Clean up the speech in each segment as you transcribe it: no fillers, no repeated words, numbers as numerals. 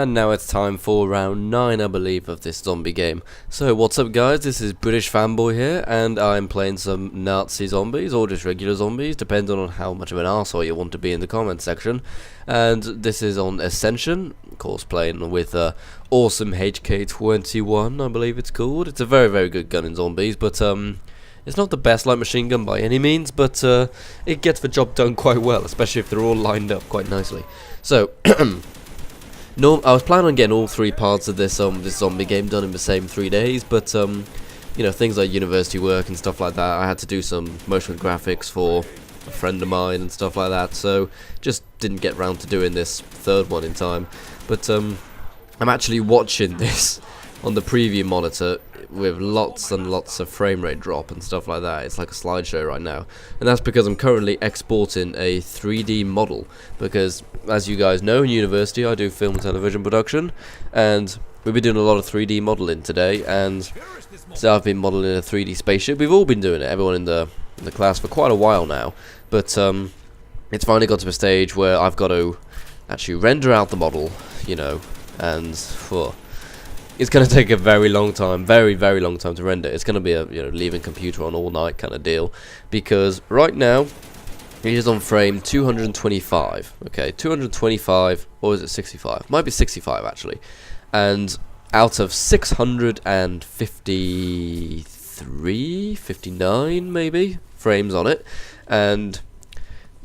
And now it's time for round 9, I believe, of this zombie game. So what's up guys, this is British Fanboy here, and I'm playing some Nazi zombies, or just regular zombies, depending on how much of an arsehole you want to be in the comment section. And this is on Ascension, of course playing with awesome HK-21, I believe it's called. It's a very, very good gun in zombies, but it's not the best light machine gun by any means, but it gets the job done quite well, especially if they're all lined up quite nicely. So, I was planning on getting all 3 parts of this zombie game done in the same 3 days, but you know, things like university work and stuff like that, I had to do some motion graphics for a friend of mine and stuff like that, so just didn't get round to doing this 3rd one in time. But I'm actually watching this on the preview monitor with lots and lots of frame rate drop and stuff like that. It's like a slideshow right now, and that's because I'm currently exporting a 3D model, because as you guys know, in university I do film and television production, and we've been doing a lot of 3D modeling today, and so I've been modeling a 3D spaceship. We've all been doing it, everyone in the class, for quite a while now, but it's finally got to a stage where I've got to actually render out the model, you know, and it's going to take a very long time, very, very long time to render. It's going to be a, you know, leaving computer on all night kind of deal, because right now it is on frame 225. Okay, 225, or is it 65? Might be 65 actually. And out of 653, 59 maybe frames on it, and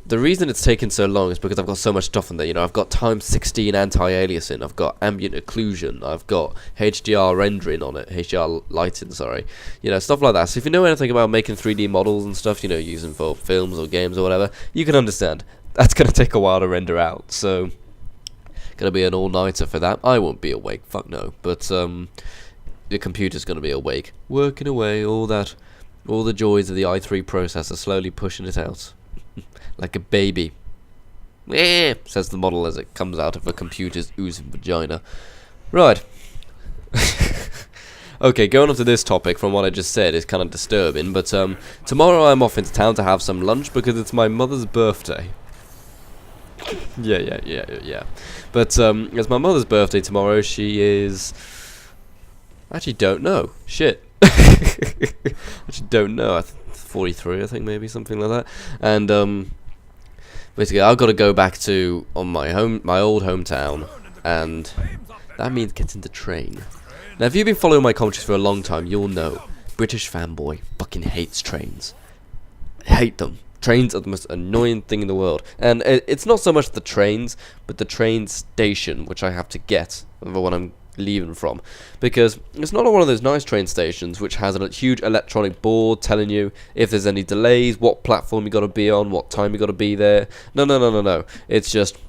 the reason it's taken so long is because I've got so much stuff in there. You know, I've got times 16 anti-aliasing, I've got ambient occlusion, I've got HDR rendering on it, HDR lighting, sorry. You know, stuff like that. So if you know anything about making 3D models and stuff, you know, using for films or games or whatever, you can understand. That's going to take a while to render out, so going to be an all-nighter for that. I won't be awake, fuck no. But the computer's going to be awake, working away, all the joys of the i3 processor, slowly pushing it out. Like a baby. Yeah, says the model as it comes out of a computer's oozing vagina. Right. Okay, going on to this topic, from what I just said, is kind of disturbing, but tomorrow I'm off into town to have some lunch because it's my mother's birthday. Yeah. But it's my mother's birthday tomorrow. She is... I actually don't know. Shit. Actually don't know. 43, I think, maybe, something like that. And basically I've got to go back to my old hometown, and that means getting the train. Now if you've been following my commentaries for a long time, you'll know British Fanboy fucking hates trains. I hate them. Trains are the most annoying thing in the world, and it's not so much the trains, but the train station which I have to get when I'm leaving from, because it's not one of those nice train stations which has a huge electronic board telling you if there's any delays, what platform you got to be on, what time you got to be there. No. It's just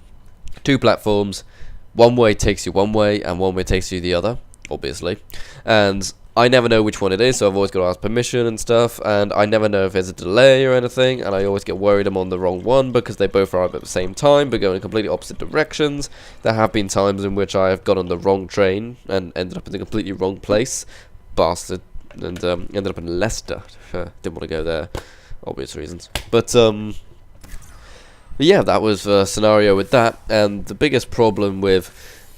2 platforms. One way takes you one way, and one way takes you the other, obviously. And I never know which one it is, so I've always got to ask permission and stuff, and I never know if there's a delay or anything, and I always get worried I'm on the wrong one because they both arrive at the same time but go in completely opposite directions. There have been times in which I have got on the wrong train and ended up in the completely wrong place, bastard, and ended up in Leicester. Didn't want to go there, obvious reasons. But yeah, that was the scenario with that, and the biggest problem with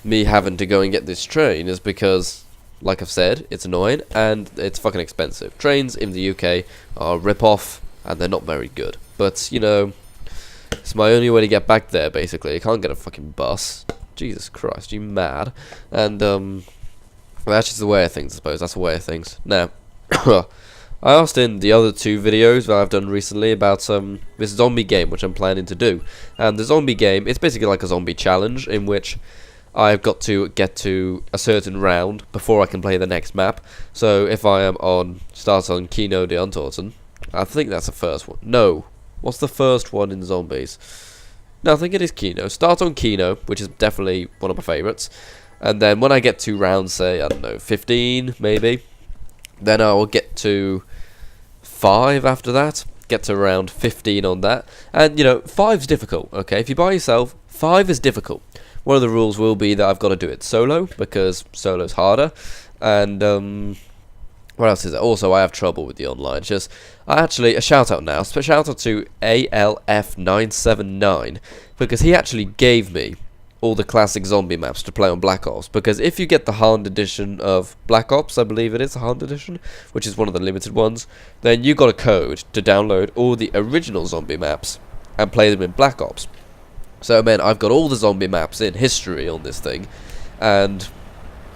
me having to go and get this train is because, like I've said, it's annoying and it's fucking expensive. Trains in the UK are a rip-off and they're not very good. But, you know, it's my only way to get back there, basically. I can't get a fucking bus. Jesus Christ, you mad? And, well, that's just the way of things, I suppose. That's the way of things. Now, I asked in the other 2 videos that I've done recently about this zombie game which I'm planning to do. And the zombie game, it's basically like a zombie challenge in which I've got to get to a certain round before I can play the next map. So if I am start on Kino de Untorten, I think that's the first one. No, what's the first one in zombies? No, I think it is Kino. Start on Kino, which is definitely one of my favourites. And then when I get to round, say, I don't know, 15 maybe, then I will get to 5 after that. Get to round 15 on that. And, you know, 5's difficult, okay? If you're by yourself, 5 is difficult. One of the rules will be that I've got to do it solo, because solo's harder. And what else is there? Also, I have trouble with the online. Just, a shout out now. Shout out to ALF979, because he actually gave me all the classic zombie maps to play on Black Ops, because if you get the Hardened edition of Black Ops, I believe it is the Hardened edition, which is one of the limited ones, then you got a code to download all the original zombie maps and play them in Black Ops. So man, I've got all the zombie maps in history on this thing, and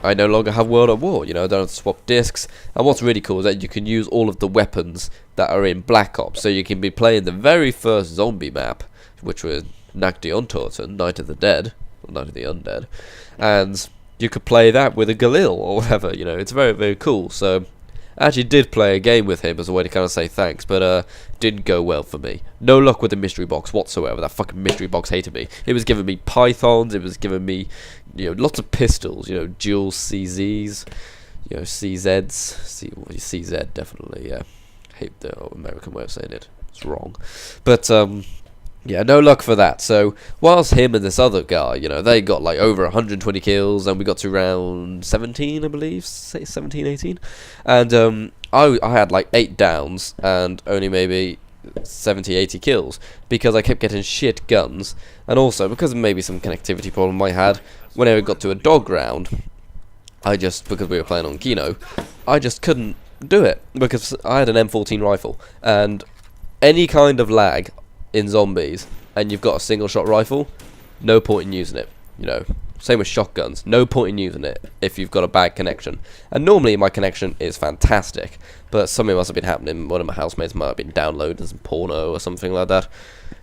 I no longer have World at War, you know, I don't have to swap discs. And what's really cool is that you can use all of the weapons that are in Black Ops, so you can be playing the very first zombie map, which was Nacht die Untoten, Night of the Dead, or Night of the Undead, and you could play that with a Galil or whatever, you know, it's very, very cool. So I actually did play a game with him as a way to kind of say thanks, but didn't go well for me. No luck with the mystery box whatsoever. That fucking mystery box hated me. It was giving me pythons, it was giving me, you know, lots of pistols, you know, dual CZs, you know, CZs, CZ definitely, yeah. Hate the American way of saying it. It's wrong. But yeah, no luck for that. So whilst him and this other guy, you know, they got like over 120 kills, and we got to round 17, I believe, 17, 18, and I had like 8 downs and only maybe 70, 80 kills because I kept getting shit guns, and also because of maybe some connectivity problem I had. Whenever it got to a dog round, because we were playing on Kino, I just couldn't do it because I had an M14 rifle, and any kind of lag in zombies and you've got a single shot rifle, no point in using it, you know. Same with shotguns, no point in using it if you've got a bad connection. And normally my connection is fantastic, but something must have been happening. One of my housemates might have been downloading some porno or something like that.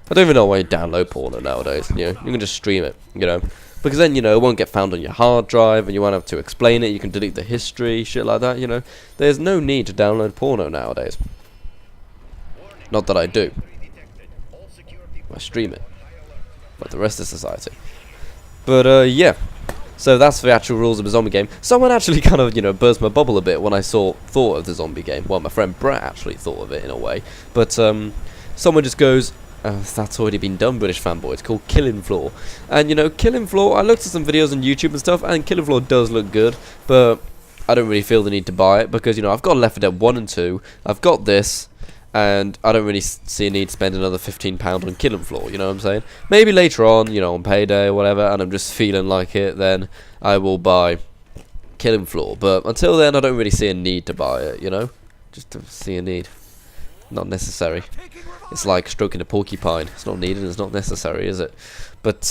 I don't even know why you download porno nowadays, you know. You can just stream it, you know, because then, you know, it won't get found on your hard drive and you won't have to explain it. You can delete the history, shit like that, you know. There's no need to download porno nowadays. Not that I do. I stream it, like the rest of society. But yeah, so that's the actual rules of the zombie game. Someone actually kind of, you know, burst my bubble a bit when I thought of the zombie game. Well, my friend Brett actually thought of it in a way, but someone just goes, that's already been done, British fanboy. It's called Killing Floor. And you know, Killing Floor, I looked at some videos on YouTube and stuff, and Killing Floor does look good, but I don't really feel the need to buy it because, you know, I've got Left 4 Dead 1 and 2, I've got this, and I don't really see a need to spend another £15 on Killing Floor, you know what I'm saying? Maybe later on, you know, on payday or whatever, and I'm just feeling like it, then I will buy Killing Floor. But until then, I don't really see a need to buy it, you know? Just to see a need. Not necessary. It's like stroking a porcupine. It's not needed, it's not necessary, is it? But,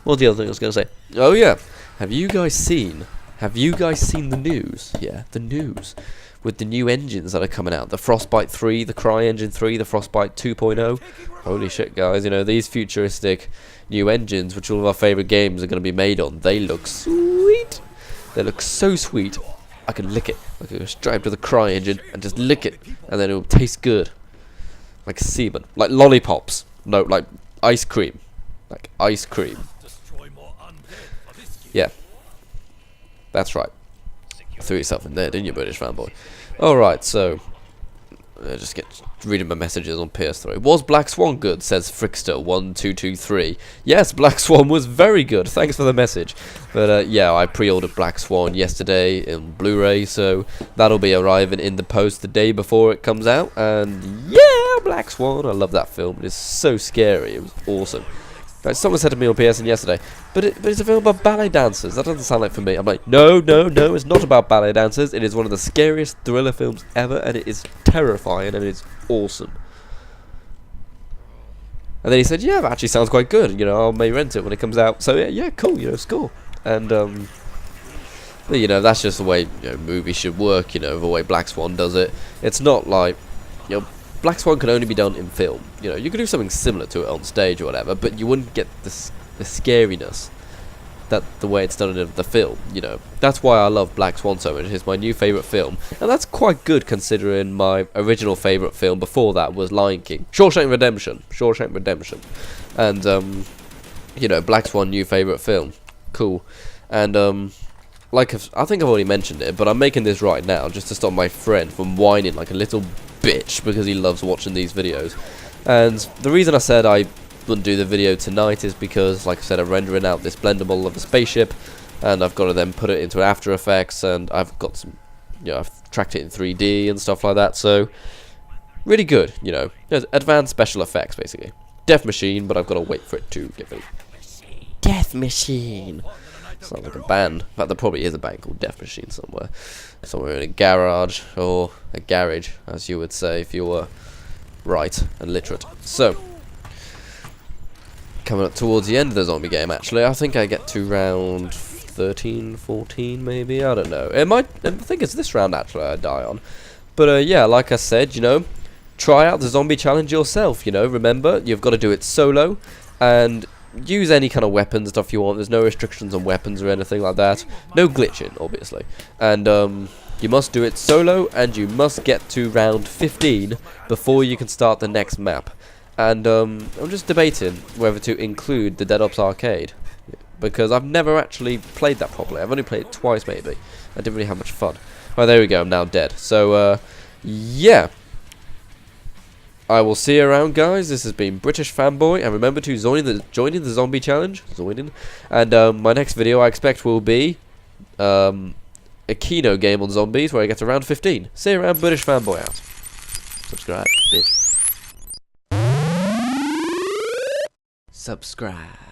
what's the other thing I was going to say? Oh yeah, have you guys seen the news? Yeah, the news. With the new engines that are coming out, the Frostbite 3, the CryEngine 3, the Frostbite 2.0. Holy shit, guys, you know, these futuristic new engines, which all of our favourite games are going to be made on, they look sweet. They look so sweet. I can lick it. I can go straight to the CryEngine and just lick it, and then it will taste good. Like semen. Like lollipops. No, like ice cream. Like ice cream. Yeah. That's right. Threw yourself in there, didn't you, British fanboy? Alright, so just reading my messages on PS3. Was Black Swan good? Says Frickster1223. Yes, Black Swan was very good. Thanks for the message. But yeah, I pre-ordered Black Swan yesterday in Blu-ray, so that'll be arriving in the post the day before it comes out. And yeah, Black Swan. I love that film. It is so scary. It was awesome. Like someone said to me on PSN yesterday, but it's a film about ballet dancers. That doesn't sound like for me. I'm like, no, it's not about ballet dancers. It is one of the scariest thriller films ever, and it is terrifying, and it is awesome. And then he said, yeah, that actually sounds quite good. You know, I may rent it when it comes out. So yeah, cool. You know, it's cool. And but, you know, that's just the way, you know, movies should work. You know, the way Black Swan does it. It's not like, you know, Black Swan can only be done in film. You know, you could do something similar to it on stage or whatever, but you wouldn't get the scariness that the way it's done in the film. You know, that's why I love Black Swan so much. It's my new favourite film, and that's quite good considering my original favourite film before that was Lion King, Shawshank Redemption, and you know, Black Swan, new favourite film, cool. And like I think I've already mentioned it, but I'm making this right now just to stop my friend from whining like a little bitch because he loves watching these videos. And the reason I said I wouldn't do the video tonight is because, like I said, I'm rendering out this blendable of a spaceship, and I've got to then put it into After Effects, and I've got some, you know, I've tracked it in 3D and stuff like that. So really good, you know, advanced special effects basically. Death Machine, but I've got to wait for it to get ready. Death Machine. Sounds like a band. In fact, there probably is a band called Death Machine somewhere. Somewhere in a garage, or a garage, as you would say if you were right and literate. So, coming up towards the end of the zombie game, actually. I think I get to round 13, 14, maybe? I don't know. I think it's this round, actually, I die on. But, yeah, like I said, you know, try out the zombie challenge yourself, you know. Remember, you've got to do it solo, and use any kind of weapon stuff you want. There's no restrictions on weapons or anything like that. No glitching, obviously. And you must do it solo, and you must get to round 15 before you can start the next map. And I'm just debating whether to include the Dead Ops Arcade, because I've never actually played that properly. I've only played it twice, maybe. I didn't really have much fun. Oh, there we go. I'm now dead. So, yeah. I will see you around, guys. This has been British Fanboy, and remember to join the zombie challenge. And my next video, I expect, will be a Kino game on zombies, where I get to round 15. See you around, British Fanboy out. Subscribe, bitch. Subscribe.